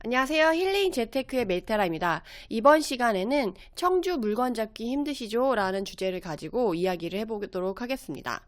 안녕하세요. 힐링 재테크의 메테라입니다. 이번 시간에는 청주 물건 잡기 힘드시죠? 라는 주제를 가지고 이야기를 해보도록 하겠습니다.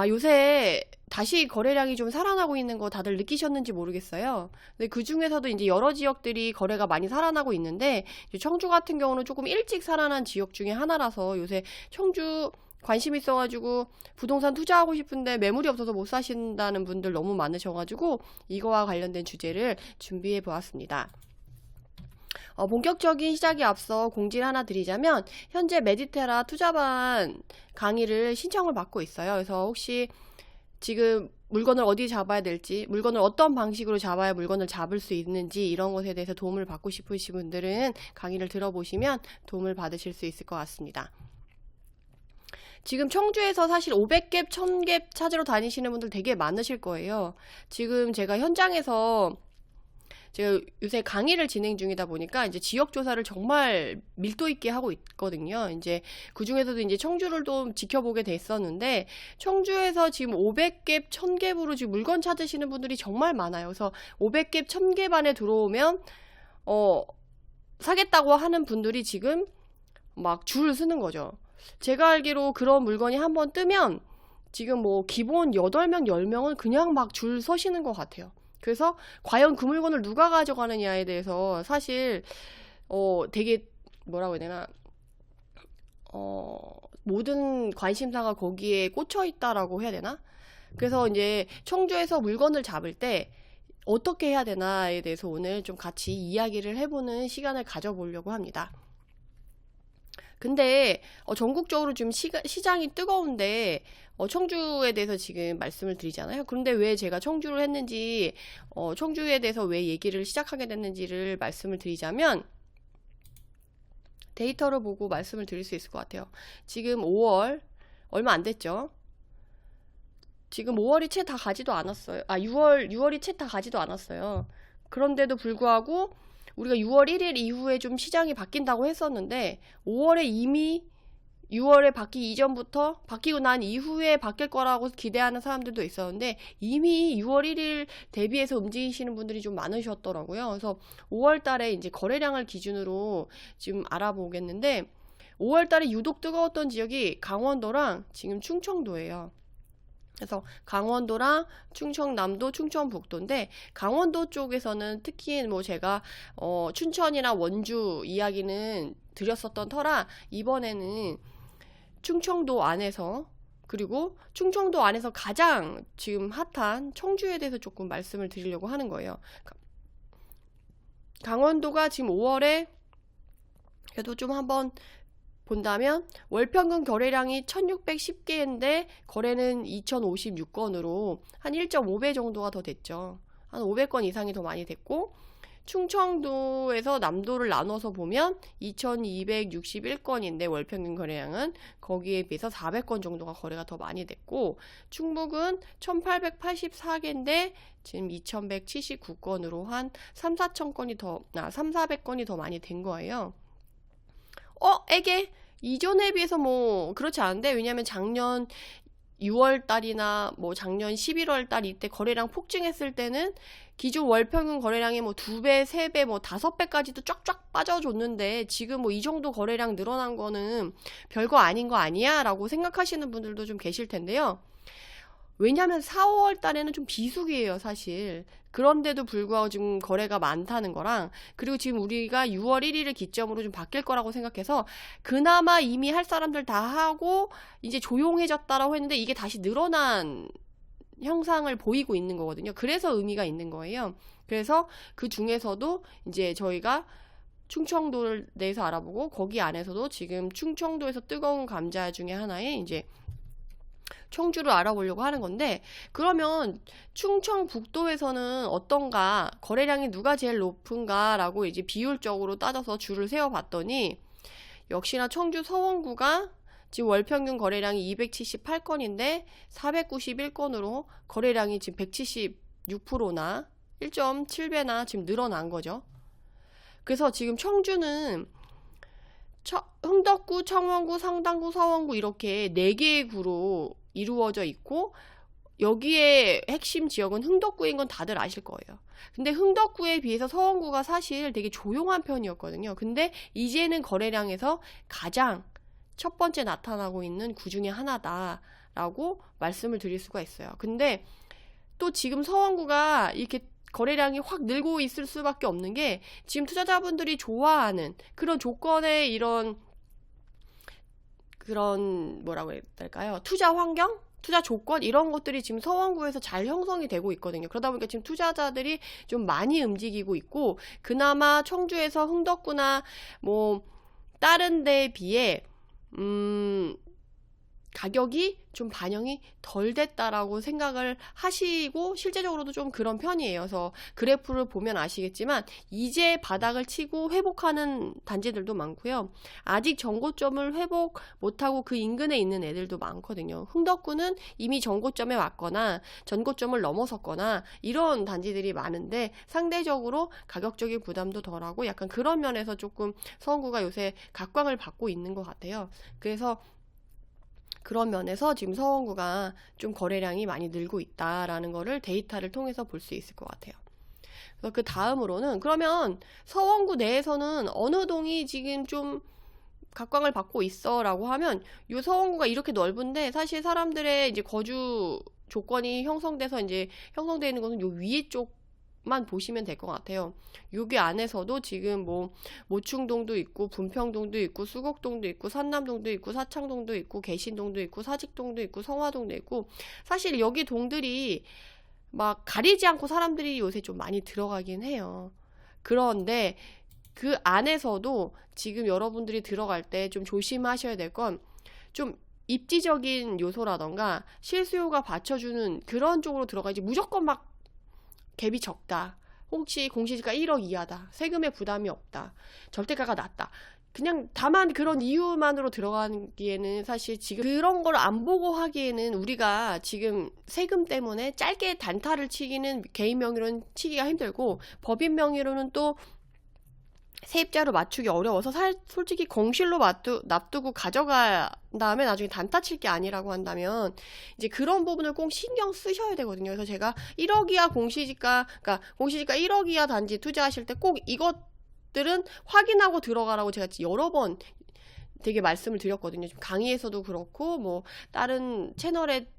요새 다시 거래량이 좀 살아나고 있는 거 다들 느끼셨는지 모르겠어요. 근데 그 중에서도 이제 여러 지역들이 거래가 많이 살아나고 있는데, 청주 같은 경우는 조금 일찍 살아난 지역 중에 하나라서 요새 청주 관심 있어가지고 부동산 투자하고 싶은데 매물이 없어서 못 사신다는 분들 너무 많으셔가지고 이거와 관련된 주제를 준비해 보았습니다. 본격적인 시작에 앞서 공지를 하나 드리자면, 현재 메디테라 투자반 강의를 신청을 받고 있어요. 그래서 혹시 지금 물건을 어디 잡아야 될지, 물건을 어떤 방식으로 잡아야 물건을 잡을 수 있는지 이런 것에 대해서 도움을 받고 싶으신 분들은 강의를 들어보시면 도움을 받으실 수 있을 것 같습니다. 지금 청주에서 사실 500갭, 1000갭 찾으러 다니시는 분들 되게 많으실 거예요. 지금 제가 현장에서 제가 요새 강의를 진행 중이다 보니까 이제 지역 조사를 정말 밀도 있게 하고 있거든요. 이제 그 중에서도 이제 청주를 좀 지켜보게 됐었는데, 청주에서 지금 500갭, 1000갭으로 지금 물건 찾으시는 분들이 정말 많아요. 그래서 500갭, 1000갭 안에 들어오면 사겠다고 하는 분들이 지금 막 줄을 서는 거죠. 제가 알기로 그런 물건이 한번 뜨면 지금 뭐 기본 8명, 10명은 그냥 막 줄 서시는 것 같아요. 그래서 과연 그 물건을 누가 가져가느냐에 대해서 사실 되게 뭐라고 해야 되나, 모든 관심사가 거기에 꽂혀 있다라고 해야 되나? 그래서 이제 청주에서 물건을 잡을 때 어떻게 해야 되나에 대해서 오늘 좀 같이 이야기를 해보는 시간을 가져보려고 합니다. 근데 전국적으로 지금 시장이 뜨거운데 청주에 대해서 지금 말씀을 드리잖아요. 그런데 왜 제가 청주를 했는지, 청주에 대해서 왜 얘기를 시작하게 됐는지를 말씀을 드리자면, 데이터를 보고 말씀을 드릴 수 있을 것 같아요. 지금 5월 얼마 안 됐죠. 지금 5월이 채 다 가지도 않았어요. 6월이 채 다 가지도 않았어요. 그런데도 불구하고 우리가 6월 1일 이후에 좀 시장이 바뀐다고 했었는데, 5월에 이미 6월에 바뀌기 이전부터 바뀌고 난 이후에 바뀔 거라고 기대하는 사람들도 있었는데, 이미 6월 1일 대비해서 움직이시는 분들이 좀 많으셨더라고요. 그래서 5월 달에 이제 거래량을 기준으로 지금 알아보겠는데, 5월 달에 유독 뜨거웠던 지역이 강원도랑 지금 충청도예요. 그래서 강원도랑 충청남도, 충청북도인데, 강원도 쪽에서는 특히 뭐 제가 춘천이나 원주 이야기는 드렸었던 터라, 이번에는 충청도 안에서, 그리고 충청도 안에서 가장 지금 핫한 청주에 대해서 조금 말씀을 드리려고 하는 거예요. 강원도가 지금 5월에 그래도 좀 한번 본다면 월평균 거래량이 1610개인데 거래는 2056건으로 한 1.5배 정도가 더 됐죠. 한 500건 이상이 더 많이 됐고, 충청도에서 남도를 나눠서 보면 2261건인데 월평균 거래량은 거기에 비해서 400건 정도가 거래가 더 많이 됐고, 충북은 1884개인데 지금 2179건으로 한 3,400건이 더 많이 된 거예요. 이게 이전에 비해서 뭐 그렇지 않은데, 왜냐면 작년 6월 달이나 뭐 작년 11월 달 이때 거래량 폭증했을 때는 기존 월평균 거래량이 뭐 2배, 3배, 뭐 5배까지도 쫙쫙 빠져줬는데, 지금 뭐 이 정도 거래량 늘어난 거는 별거 아닌 거 아니야? 라고 생각하시는 분들도 좀 계실 텐데요. 왜냐면 4, 5월 달에는 좀 비수기예요, 사실. 그런데도 불구하고 지금 거래가 많다는 거랑, 그리고 지금 우리가 6월 1일을 기점으로 좀 바뀔 거라고 생각해서 그나마 이미 할 사람들 다 하고 이제 조용해졌다라고 했는데, 이게 다시 늘어난 형상을 보이고 있는 거거든요. 그래서 의미가 있는 거예요. 그래서 그 중에서도 이제 저희가 충청도를 내서 알아보고, 거기 안에서도 지금 충청도에서 뜨거운 감자 중에 하나에 이제 청주를 알아보려고 하는 건데, 그러면 충청북도에서는 어떤가, 거래량이 누가 제일 높은가 라고 이제 비율적으로 따져서 줄을 세워봤더니, 역시나 청주 서원구가 지금 월평균 거래량이 278건인데 491건으로 거래량이 지금 176%나 1.7배나 지금 늘어난 거죠. 그래서 지금 청주는 흥덕구, 청원구, 상당구, 서원구 이렇게 4개의 구로 이루어져 있고, 여기에 핵심 지역은 흥덕구인 건 다들 아실 거예요. 근데 흥덕구에 비해서 서원구가 사실 되게 조용한 편이었거든요. 근데 이제는 거래량에서 가장 첫 번째 나타나고 있는 구 중에 하나다라고 말씀을 드릴 수가 있어요. 근데 또 지금 서원구가 이렇게 거래량이 확 늘고 있을 수밖에 없는 게 지금 투자자분들이 좋아하는 그런 조건의 그런 뭐라고 해야 될까요? 투자 환경? 투자 조건 이런 것들이 지금 서원구에서 잘 형성이 되고 있거든요. 그러다 보니까 지금 투자자들이 좀 많이 움직이고 있고, 그나마 청주에서 흥덕구나 뭐 다른 데에 비해 가격이 좀 반영이 덜 됐다라고 생각을 하시고, 실제적으로도 좀 그런 편이에요. 그래서 그래프를 보면 아시겠지만 이제 바닥을 치고 회복하는 단지들도 많고요. 아직 전고점을 회복 못하고 그 인근에 있는 애들도 많거든요. 흥덕구는 이미 전고점에 왔거나 전고점을 넘어섰거나 이런 단지들이 많은데 상대적으로 가격적인 부담도 덜하고 약간 그런 면에서 조금 서원구가 요새 각광을 받고 있는 것 같아요. 그래서 그런 면에서 지금 서원구가 좀 거래량이 많이 늘고 있다라는 거를 데이터를 통해서 볼 수 있을 것 같아요. 그래서 그 다음으로는 그러면 서원구 내에서는 어느 동이 지금 좀 각광을 받고 있어 라고 하면, 요 서원구가 이렇게 넓은데 사실 사람들의 이제 거주 조건이 형성되어 있는 것은 요 위에 쪽만 보시면 될 것 같아요. 여기 안에서도 지금 뭐 모충동도 있고 분평동도 있고 수곡동도 있고 산남동도 있고 사창동도 있고 개신동도 있고 사직동도 있고 성화동도 있고, 사실 여기 동들이 막 가리지 않고 사람들이 요새 좀 많이 들어가긴 해요. 그런데 그 안에서도 지금 여러분들이 들어갈 때 좀 조심하셔야 될 건, 좀 입지적인 요소라던가 실수요가 받쳐주는 그런 쪽으로 들어가야지, 무조건 막 갭이 적다, 혹시 공시지가 1억 이하다, 세금의 부담이 없다, 절대가가 낮다, 그냥 다만 그런 이유만으로 들어가기에는 사실 지금 그런 걸 안 보고 하기에는 우리가 지금 세금 때문에 짧게 단타를 치기는 개인 명의로는 치기가 힘들고, 법인 명의로는 또 세입자로 맞추기 어려워서 솔직히 공실로 납두고 가져간 다음에 나중에 단타 칠 게 아니라고 한다면 이제 그런 부분을 꼭 신경 쓰셔야 되거든요. 그래서 제가 1억 이하 공시지가 1억 이하 단지 투자하실 때 꼭 이것들은 확인하고 들어가라고 제가 여러 번 되게 말씀을 드렸거든요. 지금 강의에서도 그렇고 뭐 다른 채널에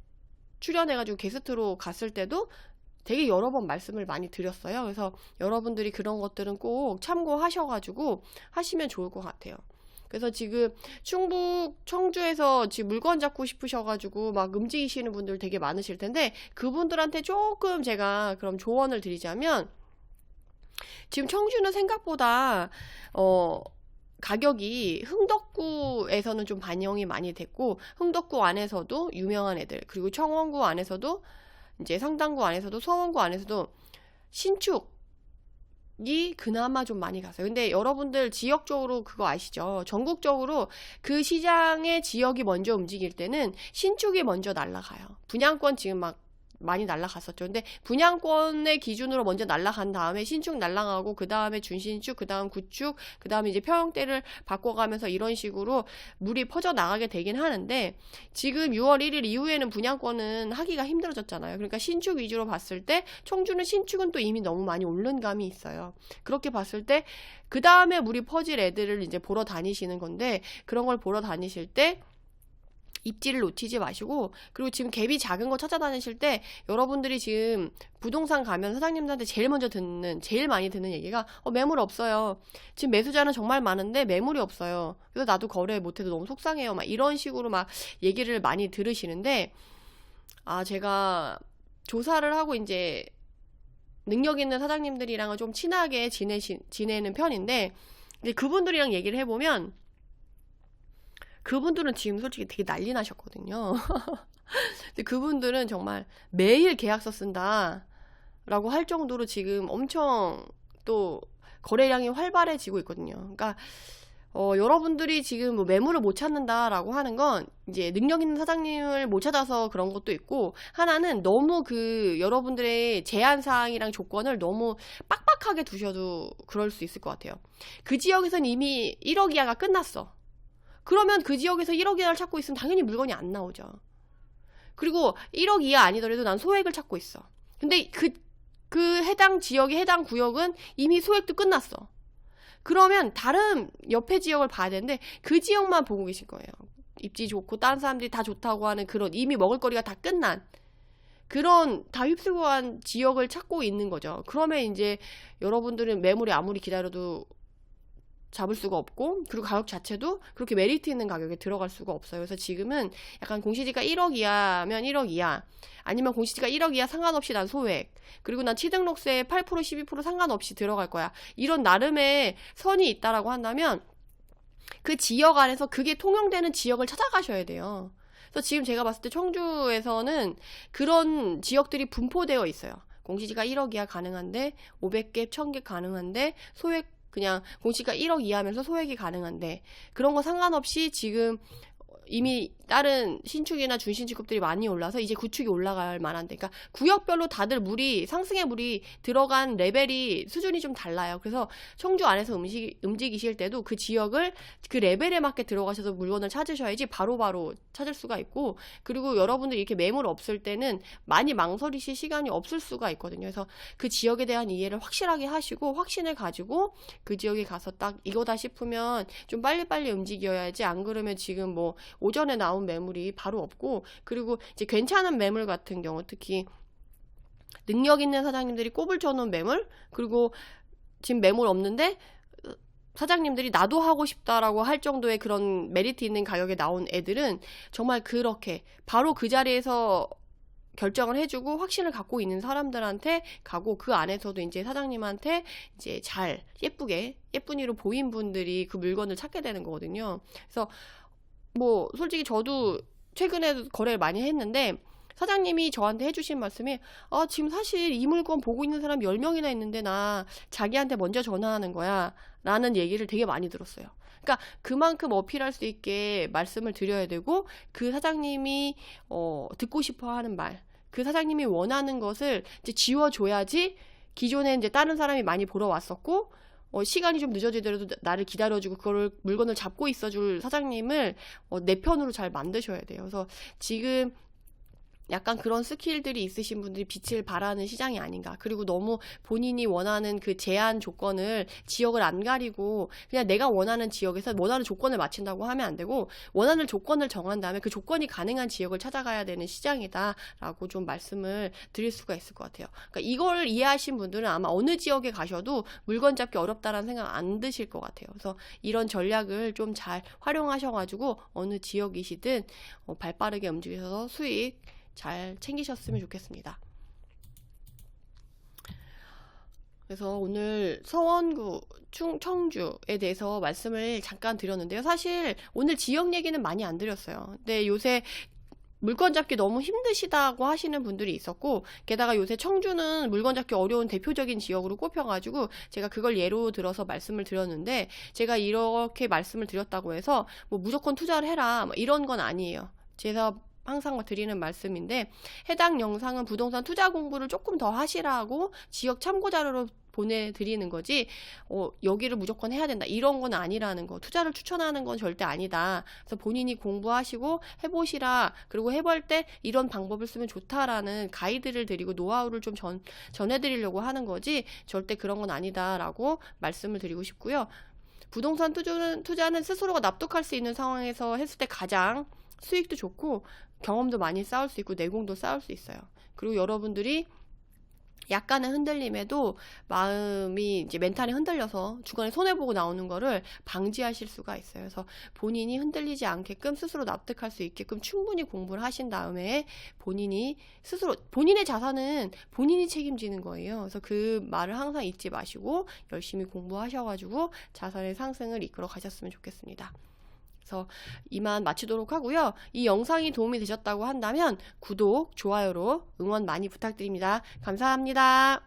출연해가지고 게스트로 갔을 때도 되게 여러 번 말씀을 많이 드렸어요. 그래서 여러분들이 그런 것들은 꼭 참고하셔가지고 하시면 좋을 것 같아요. 그래서 지금 충북 청주에서 지금 물건 잡고 싶으셔가지고 막 움직이시는 분들 되게 많으실 텐데, 그분들한테 조금 제가 그럼 조언을 드리자면, 지금 청주는 생각보다 가격이 흥덕구에서는 좀 반영이 많이 됐고, 흥덕구 안에서도 유명한 애들, 그리고 청원구 안에서도 이제 상당구 안에서도 서원구 안에서도 신축이 그나마 좀 많이 갔어요. 근데 여러분들 지역적으로 그거 아시죠? 전국적으로 그 시장의 지역이 먼저 움직일 때는 신축이 먼저 날아가요. 분양권 지금 막 많이 날아갔었죠. 근데 분양권의 기준으로 먼저 날아간 다음에 신축 날아가고, 그 다음에 준신축, 그 다음 구축, 그 다음에 이제 평형대를 바꿔가면서 이런 식으로 물이 퍼져 나가게 되긴 하는데, 지금 6월 1일 이후에는 분양권은 하기가 힘들어졌잖아요. 그러니까 신축 위주로 봤을 때 청주는 신축은 또 이미 너무 많이 오른 감이 있어요. 그렇게 봤을 때 그 다음에 물이 퍼질 애들을 이제 보러 다니시는 건데, 그런 걸 보러 다니실 때 입지를 놓치지 마시고, 그리고 지금 갭이 작은 거 찾아다니실 때 여러분들이 지금 부동산 가면 사장님들한테 제일 많이 듣는 얘기가 매물 없어요. 지금 매수자는 정말 많은데 매물이 없어요. 그래서 나도 거래 못해도 너무 속상해요. 막 이런 식으로 막 얘기를 많이 들으시는데, 제가 조사를 하고 이제 능력 있는 사장님들이랑은 좀 친하게 지내는 편인데, 근데 그분들이랑 얘기를 해보면 그분들은 지금 솔직히 되게 난리 나셨거든요. 근데 그분들은 정말 매일 계약서 쓴다 라고 할 정도로 지금 엄청 또 거래량이 활발해지고 있거든요. 그러니까 여러분들이 지금 뭐 매물을 못 찾는다라고 하는 건 이제 능력 있는 사장님을 못 찾아서 그런 것도 있고, 하나는 너무 여러분들의 제한사항이랑 조건을 너무 빡빡하게 두셔도 그럴 수 있을 것 같아요. 그 지역에서는 이미 1억 이하가 끝났어. 그러면 그 지역에서 1억 이하를 찾고 있으면 당연히 물건이 안 나오죠. 그리고 1억 이하 아니더라도 난 소액을 찾고 있어. 근데 그 해당 지역의 해당 구역은 이미 소액도 끝났어. 그러면 다른 옆에 지역을 봐야 되는데 그 지역만 보고 계실 거예요. 입지 좋고 다른 사람들이 다 좋다고 하는 그런 이미 먹을거리가 다 끝난 그런 다 휩쓸고 간 지역을 찾고 있는 거죠. 그러면 이제 여러분들은 매물이 아무리 기다려도 잡을 수가 없고, 그리고 가격 자체도 그렇게 메리트 있는 가격에 들어갈 수가 없어요. 그래서 지금은 약간 공시지가 1억 이하면 1억 이하, 아니면 공시지가 1억 이하 상관없이 난 소액, 그리고 난 취등록세 8% 12% 상관없이 들어갈 거야. 이런 나름의 선이 있다라고 한다면 그 지역 안에서 그게 통용되는 지역을 찾아가셔야 돼요. 그래서 지금 제가 봤을 때 청주에서는 그런 지역들이 분포되어 있어요. 공시지가 1억 이하 가능한데 500개, 1000개 가능한데 소액 그냥 공시가 1억 이하면서 소액이 가능한데 그런 거 상관없이 지금 이미 다른 신축이나 준신축급들이 많이 올라서 이제 구축이 올라갈 만한데, 그러니까 구역별로 다들 상승의 물이 들어간 레벨이 수준이 좀 달라요. 그래서 청주 안에서 움직이실 때도 그 지역을 그 레벨에 맞게 들어가셔서 물건을 찾으셔야지 바로바로 찾을 수가 있고, 그리고 여러분들이 이렇게 매물 없을 때는 많이 망설이실 시간이 없을 수가 있거든요. 그래서 그 지역에 대한 이해를 확실하게 하시고 확신을 가지고 그 지역에 가서 딱 이거다 싶으면 좀 빨리빨리 움직여야지, 안 그러면 지금 뭐 오전에 나온 매물이 바로 없고, 그리고 이제 괜찮은 매물 같은 경우 특히 능력 있는 사장님들이 꼽을 쳐놓은 매물, 그리고 지금 매물 없는데 사장님들이 나도 하고 싶다라고 할 정도의 그런 메리트 있는 가격에 나온 애들은 정말 그렇게 바로 그 자리에서 결정을 해주고 확신을 갖고 있는 사람들한테 가고, 그 안에서도 이제 사장님한테 이제 잘 예쁜이로 보인 분들이 그 물건을 찾게 되는 거거든요. 그래서 뭐 솔직히 저도 최근에 거래를 많이 했는데 사장님이 저한테 해주신 말씀이 지금 사실 이 물건 보고 있는 사람 10명이나 있는데 나 자기한테 먼저 전화하는 거야 라는 얘기를 되게 많이 들었어요. 그러니까 그만큼 어필할 수 있게 말씀을 드려야 되고, 그 사장님이 듣고 싶어 하는 말, 그 사장님이 원하는 것을 이제 지워줘야지 기존에 이제 다른 사람이 많이 보러 왔었고 시간이 좀 늦어지더라도 나를 기다려주고 그거를 물건을 잡고 있어줄 사장님을 내 편으로 잘 만드셔야 돼요. 그래서 지금 약간 그런 스킬들이 있으신 분들이 빛을 발하는 시장이 아닌가. 그리고 너무 본인이 원하는 그 제한 조건을 지역을 안 가리고 그냥 내가 원하는 지역에서 원하는 조건을 맞춘다고 하면 안 되고, 원하는 조건을 정한 다음에 그 조건이 가능한 지역을 찾아가야 되는 시장이다라고 좀 말씀을 드릴 수가 있을 것 같아요. 그러니까 이걸 이해하신 분들은 아마 어느 지역에 가셔도 물건 잡기 어렵다라는 생각 안 드실 것 같아요. 그래서 이런 전략을 좀 잘 활용하셔가지고 어느 지역이시든 발빠르게 움직여서 수익 잘 챙기셨으면 좋겠습니다. 그래서 오늘 서원구, 청주에 대해서 말씀을 잠깐 드렸는데요. 사실 오늘 지역 얘기는 많이 안 드렸어요. 근데 요새 물건 잡기 너무 힘드시다고 하시는 분들이 있었고, 게다가 요새 청주는 물건 잡기 어려운 대표적인 지역으로 꼽혀가지고 제가 그걸 예로 들어서 말씀을 드렸는데, 제가 이렇게 말씀을 드렸다고 해서 뭐 무조건 투자를 해라 이런 건 아니에요. 제가 항상 드리는 말씀인데, 해당 영상은 부동산 투자 공부를 조금 더 하시라고 지역 참고 자료로 보내드리는 거지 여기를 무조건 해야 된다 이런 건 아니라는 거, 투자를 추천하는 건 절대 아니다. 그래서 본인이 공부하시고 해보시라, 그리고 해볼 때 이런 방법을 쓰면 좋다라는 가이드를 드리고 노하우를 좀 전해드리려고 하는 거지 절대 그런 건 아니다라고 말씀을 드리고 싶고요. 부동산 투자는 스스로가 납득할 수 있는 상황에서 했을 때 가장 수익도 좋고 경험도 많이 쌓을 수 있고 내공도 쌓을 수 있어요. 그리고 여러분들이 약간의 흔들림에도 마음이 이제 멘탈이 흔들려서 주간에 손해보고 나오는 거를 방지하실 수가 있어요. 그래서 본인이 흔들리지 않게끔 스스로 납득할 수 있게끔 충분히 공부를 하신 다음에 본인이 스스로, 본인의 자산은 본인이 책임지는 거예요. 그래서 그 말을 항상 잊지 마시고 열심히 공부하셔가지고 자산의 상승을 이끌어 가셨으면 좋겠습니다. 그래서 이만 마치도록 하고요. 이 영상이 도움이 되셨다고 한다면 구독, 좋아요로 응원 많이 부탁드립니다. 감사합니다.